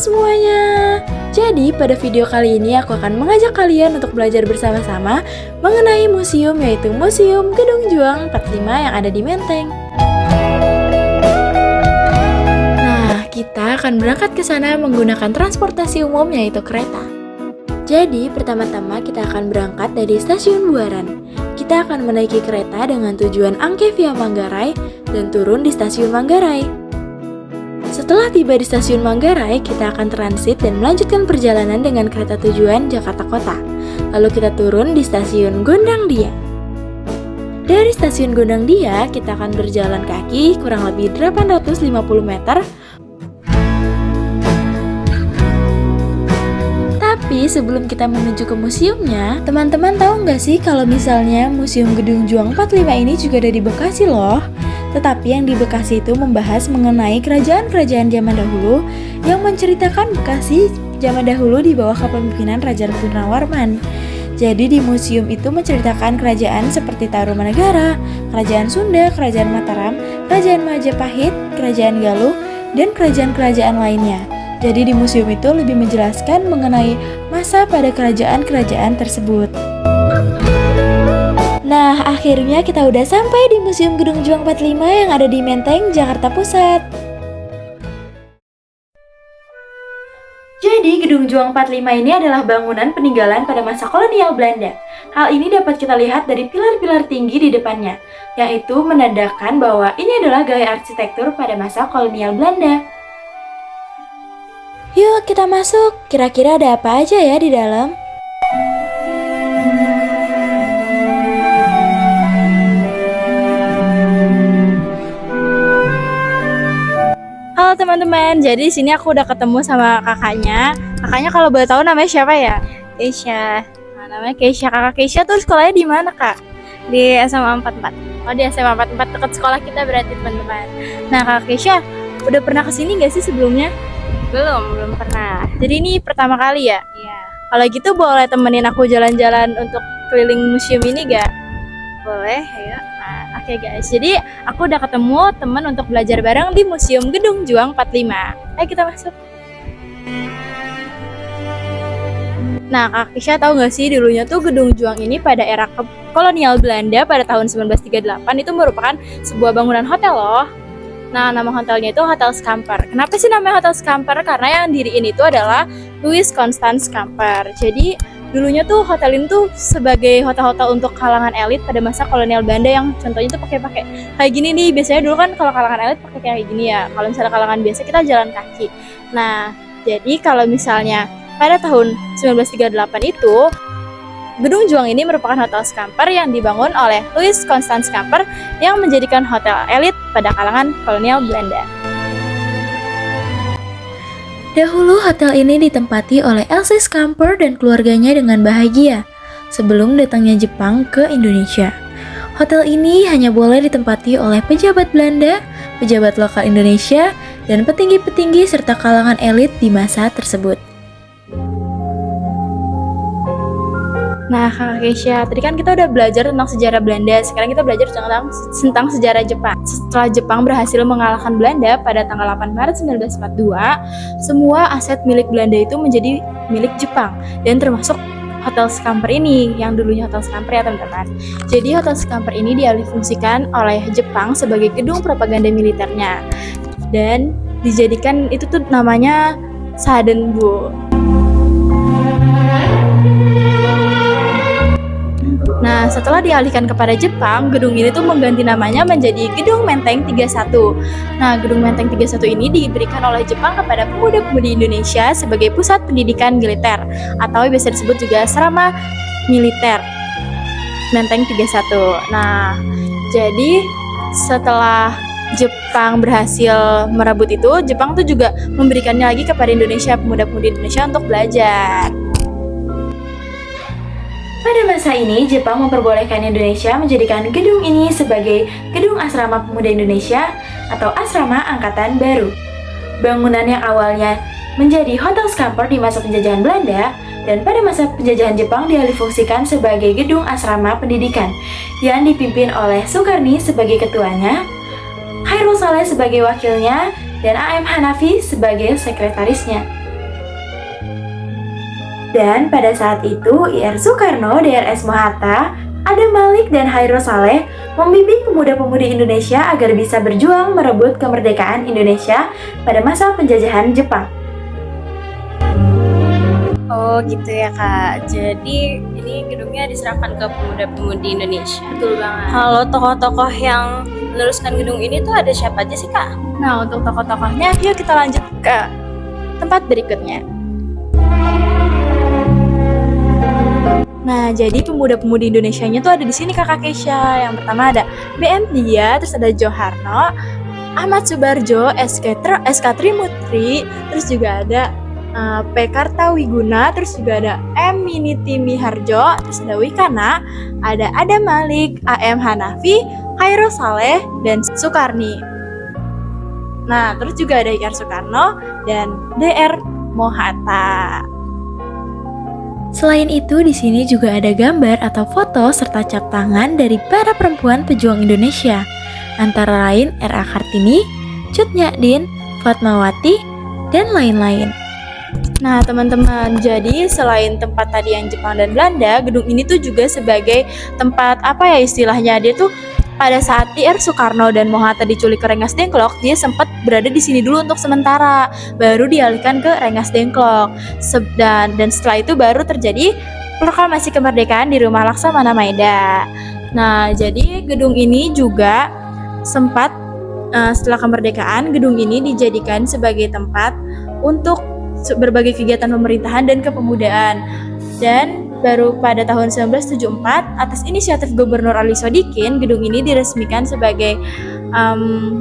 semuanya. Jadi pada video kali ini aku akan mengajak kalian untuk belajar bersama-sama mengenai museum, yaitu Museum Gedung Juang 45 yang ada di Menteng. Nah, kita akan berangkat ke sana menggunakan transportasi umum, yaitu kereta. Jadi pertama-tama kita akan berangkat dari stasiun Buaran. Kita akan menaiki kereta dengan tujuan Angke via Manggarai dan turun di stasiun Manggarai. Setelah tiba di stasiun Manggarai, kita akan transit dan melanjutkan perjalanan dengan kereta tujuan Jakarta Kota. Lalu kita turun di stasiun Gondangdia. Dari stasiun Gondangdia, kita akan berjalan kaki kurang lebih 850 meter. Tapi sebelum kita menuju ke museumnya, teman-teman tahu nggak sih kalau misalnya Museum Gedung Juang 45 ini juga ada di Bekasi loh. Tetapi yang di Bekasi itu membahas mengenai kerajaan-kerajaan zaman dahulu yang menceritakan Bekasi zaman dahulu di bawah kepemimpinan Raja Purnawarman. Jadi di museum itu menceritakan kerajaan seperti Tarumanegara, Kerajaan Sunda, Kerajaan Mataram, Kerajaan Majapahit, Kerajaan Galuh, dan kerajaan-kerajaan lainnya. Jadi di museum itu lebih menjelaskan mengenai masa pada kerajaan-kerajaan tersebut. Nah, akhirnya kita udah sampai di Museum Gedung Juang 45 yang ada di Menteng, Jakarta Pusat. Jadi, Gedung Juang 45 ini adalah bangunan peninggalan pada masa kolonial Belanda. Hal ini dapat kita lihat dari pilar-pilar tinggi di depannya, yang itu menandakan bahwa ini adalah gaya arsitektur pada masa kolonial Belanda. Yuk, kita masuk. Kira-kira ada apa aja ya di dalam? Halo teman-teman, jadi sini aku udah ketemu sama kakaknya. Kakaknya kalau boleh tahu namanya siapa ya? Keisha. Nah, namanya Keisha. Kakak Keisha tuh sekolahnya di mana, Kak? Di SMA 44. Oh, di SMA 44 dekat sekolah kita berarti, teman-teman. Nah, Kakak Keisha udah pernah kesini nggak sih sebelumnya? Belum pernah. Jadi ini pertama kali ya? Iya. Kalau gitu boleh temenin aku jalan-jalan untuk keliling museum ini gak? Boleh, ayo. Nah, oke guys, jadi aku udah ketemu teman untuk belajar bareng di Museum Gedung Juang 45. Ayo kita masuk. Nah, Kak Kisha tahu nggak sih dulunya tuh Gedung Juang ini pada era kolonial Belanda pada tahun 1938 itu merupakan sebuah bangunan hotel loh. Nah, nama hotelnya itu Hotel Scamper. Kenapa sih namanya Hotel Scamper? Karena yang diriin itu adalah Louis Constance Scamper. Jadi dulunya tuh hotel ini tuh sebagai hotel-hotel untuk kalangan elit pada masa kolonial Belanda yang contohnya tuh pakai kayak gini nih. Biasanya dulu kan kalau kalangan elit pakai kayak gini ya. Kalau misalnya kalangan biasa kita jalan kaki. Nah, jadi kalau misalnya pada tahun 1938 itu Gedung Juang ini merupakan Hotel Scamper yang dibangun oleh Louis Constance Scamper yang menjadikan hotel elit pada kalangan kolonial Belanda. Dahulu hotel ini ditempati oleh Elsie Scamper dan keluarganya dengan bahagia sebelum datangnya Jepang ke Indonesia. Hotel ini hanya boleh ditempati oleh pejabat Belanda, pejabat lokal Indonesia, dan petinggi-petinggi serta kalangan elit di masa tersebut. Nah, Kak Keisha, tadi kan kita udah belajar tentang sejarah Belanda. Sekarang kita belajar tentang sejarah Jepang. Setelah Jepang berhasil mengalahkan Belanda pada tanggal 8 Maret 1942, semua aset milik Belanda itu menjadi milik Jepang. Dan termasuk Hotel Scamper ini, yang dulunya Hotel Scamper ya teman-teman. Jadi Hotel Scamper ini dialihfungsikan oleh Jepang sebagai gedung propaganda militernya. Dan dijadikan itu tuh namanya Sadenbu. Nah, setelah dialihkan kepada Jepang, gedung ini tuh mengganti namanya menjadi Gedung Menteng 31. Nah, Gedung Menteng 31 ini diberikan oleh Jepang kepada pemuda-pemudi Indonesia sebagai pusat pendidikan militer atau biasa disebut juga asrama militer Menteng 31. Nah, jadi setelah Jepang berhasil merebut itu, Jepang tuh juga memberikannya lagi kepada Indonesia, pemuda-pemudi Indonesia untuk belajar. Pada masa ini, Jepang memperbolehkan Indonesia menjadikan gedung ini sebagai Gedung Asrama Pemuda Indonesia atau Asrama Angkatan Baru. Bangunan yang awalnya menjadi Hotel Scamper di masa penjajahan Belanda dan pada masa penjajahan Jepang dialihfungsikan sebagai Gedung Asrama Pendidikan yang dipimpin oleh Sukarni sebagai ketuanya, Khairul Saleh sebagai wakilnya, dan A.M. Hanafi sebagai sekretarisnya. Dan pada saat itu, IR Soekarno, DRS Mohatta, Adam Malik, dan Hairul Saleh membimbing pemuda-pemudi Indonesia agar bisa berjuang merebut kemerdekaan Indonesia pada masa penjajahan Jepang. Oh gitu ya kak. Jadi ini gedungnya diserahkan ke pemuda-pemudi Indonesia. Betul banget. Kalau tokoh-tokoh yang meneruskan gedung ini tuh ada siapa aja sih kak? Nah, untuk tokoh-tokohnya, yuk kita lanjut ke tempat berikutnya. Nah, jadi pemuda-pemudi Indonesianya tuh ada di sini Kakak Kesha. Yang pertama ada BM Dia, terus ada Joharno, Ahmad Subarjo, SK Trimutri, terus juga ada P. Kartawiguna, terus juga ada M. Miniti Miharjo, terus ada Wikana, ada Adam Malik, AM Hanafi, Hairul Saleh, dan Soekarni. Nah, terus juga ada IR Soekarno dan DR Mohatta. Selain itu, di sini juga ada gambar atau foto serta cap tangan dari para perempuan pejuang Indonesia, antara lain R.A. Kartini, Cut Nyak-din, Fatmawati, dan lain-lain. Nah, teman-teman, jadi selain tempat tadi yang Jepang dan Belanda, gedung ini tuh juga sebagai tempat apa ya istilahnya, dia tuh pada saat IR Soekarno dan Mohatta diculik ke Rengas Dengklok, dia sempat berada di sini dulu untuk sementara, baru dialihkan ke Rengas Dengklok. Dan setelah itu baru terjadi proklamasi kemerdekaan di Rumah Laksamana Maeda. Nah, jadi gedung ini juga sempat setelah kemerdekaan, gedung ini dijadikan sebagai tempat untuk berbagai kegiatan pemerintahan dan kepemudaan. Dan baru pada tahun 1974 atas inisiatif Gubernur Ali Sodikin, gedung ini diresmikan sebagai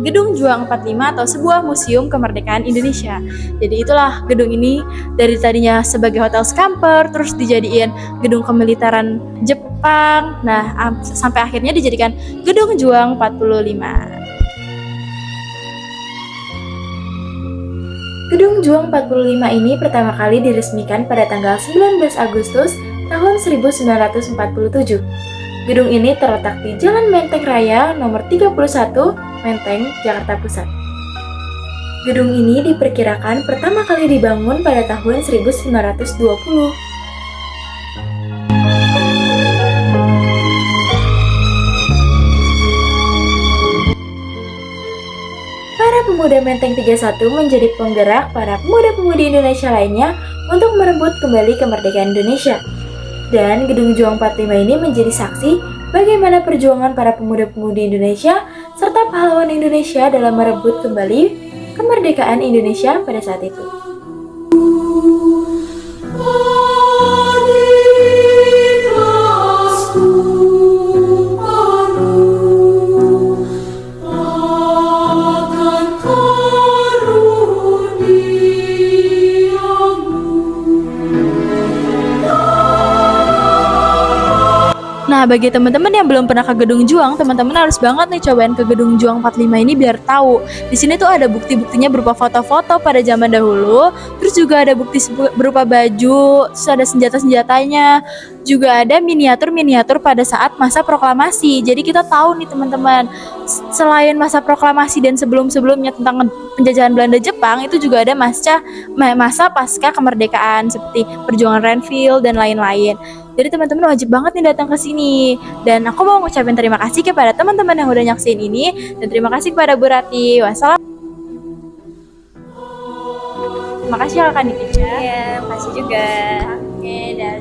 Gedung Juang 45 atau sebuah museum kemerdekaan Indonesia. Jadi itulah gedung ini dari tadinya sebagai hotel Scamper, terus dijadiin gedung kemiliteran Jepang. Nah, sampai akhirnya dijadikan Gedung Juang 45. Gedung Juang 45 ini pertama kali diresmikan pada tanggal 19 Agustus tahun 1947. Gedung ini terletak di Jalan Menteng Raya nomor 31, Menteng, Jakarta Pusat. Gedung ini diperkirakan pertama kali dibangun pada tahun 1920. Para pemuda Menteng 31 menjadi penggerak para pemuda-pemudi Indonesia lainnya untuk merebut kembali kemerdekaan Indonesia. Dan Gedung Juang 45 ini menjadi saksi bagaimana perjuangan para pemuda-pemudi Indonesia serta pahlawan Indonesia dalam merebut kembali kemerdekaan Indonesia pada saat itu. Nah, bagi teman-teman yang belum pernah ke Gedung Juang, teman-teman harus banget nih cobain ke Gedung Juang 45 ini biar tahu. Di sini tuh ada bukti-buktinya berupa foto-foto pada zaman dahulu, terus juga ada bukti berupa baju, terus ada senjata-senjatanya, juga ada miniatur-miniatur pada saat masa proklamasi. Jadi kita tahu nih teman-teman, selain masa proklamasi dan sebelum-sebelumnya tentang penjajahan Belanda Jepang, itu juga ada masa pasca kemerdekaan seperti perjuangan Renville dan lain-lain. Jadi teman-teman wajib banget nih datang ke sini. Dan aku mau ngucapin terima kasih kepada teman-teman yang udah nyaksin ini, dan terima kasih kepada Bu Rati. Wassalam. Terima kasih ya Kak Nikita. Iya, makasih juga. Oke, dan